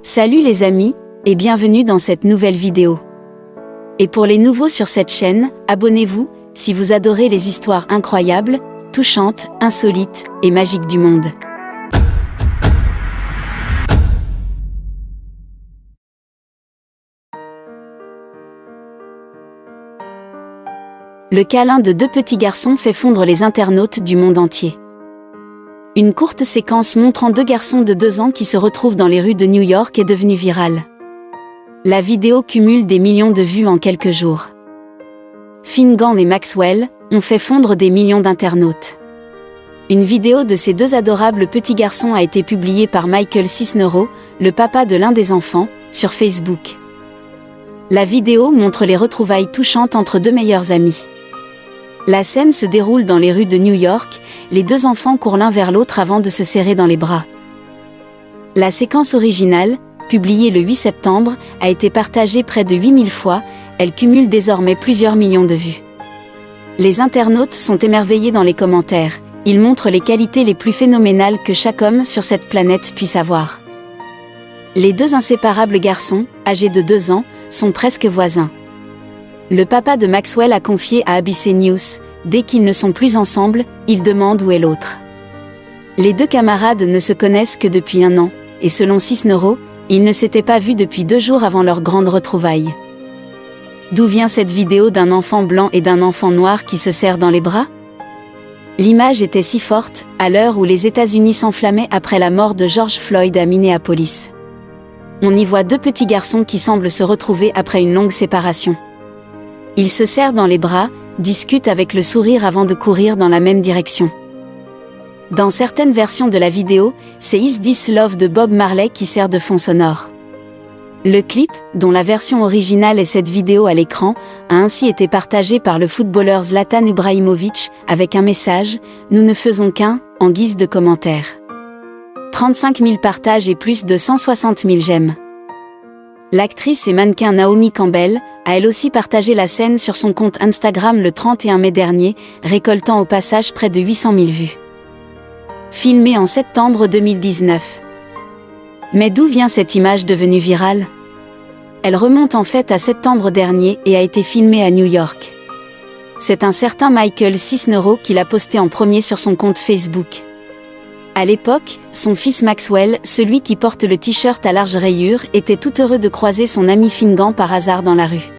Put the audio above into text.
Salut les amis, et bienvenue dans cette nouvelle vidéo. Et pour les nouveaux sur cette chaîne, abonnez-vous, si vous adorez les histoires incroyables, touchantes, insolites et magiques du monde. Le câlin de deux petits garçons fait fondre les internautes du monde entier. Une courte séquence montrant deux garçons de 2 ans qui se retrouvent dans les rues de New York est devenue virale. La vidéo cumule des millions de vues en quelques jours. Finnegan et Maxwell ont fait fondre des millions d'internautes. Une vidéo de ces deux adorables petits garçons a été publiée par Michael Cisneros, le papa de l'un des enfants, sur Facebook. La vidéo montre les retrouvailles touchantes entre deux meilleurs amis. La scène se déroule dans les rues de New York, les deux enfants courent l'un vers l'autre avant de se serrer dans les bras. La séquence originale, publiée le 8 septembre, a été partagée près de 8000 fois, elle cumule désormais plusieurs millions de vues. Les internautes sont émerveillés dans les commentaires, ils montrent les qualités les plus phénoménales que chaque homme sur cette planète puisse avoir. Les deux inséparables garçons, âgés de 2 ans, sont presque voisins. Le papa de Maxwell a confié à ABC News, dès qu'ils ne sont plus ensemble, ils demandent où est l'autre. Les deux camarades ne se connaissent que depuis 1 an, et selon Cisneros, ils ne s'étaient pas vus depuis 2 jours avant leur grande retrouvaille. D'où vient cette vidéo d'un enfant blanc et d'un enfant noir qui se serrent dans les bras? L'image était si forte, à l'heure où les États-Unis s'enflammaient après la mort de George Floyd à Minneapolis. On y voit deux petits garçons qui semblent se retrouver après une longue séparation. Ils se serrent dans les bras, discutent avec le sourire avant de courir dans la même direction. Dans certaines versions de la vidéo, c'est Is This Love de Bob Marley qui sert de fond sonore. Le clip, dont la version originale est cette vidéo à l'écran, a ainsi été partagé par le footballeur Zlatan Ibrahimovic, avec un message « Nous ne faisons qu'un » en guise de commentaire. 35 000 partages et plus de 160 000 j'aime. L'actrice et mannequin Naomi Campbell a elle aussi partagé la scène sur son compte Instagram le 31 mai dernier, récoltant au passage près de 800 000 vues. Filmée en septembre 2019. Mais d'où vient cette image devenue virale? Elle remonte en fait à septembre dernier et a été filmée à New York. C'est un certain Michael Cisneros qui l'a postée en premier sur son compte Facebook. À l'époque, son fils Maxwell, celui qui porte le t-shirt à larges rayures, était tout heureux de croiser son ami Finnegan par hasard dans la rue.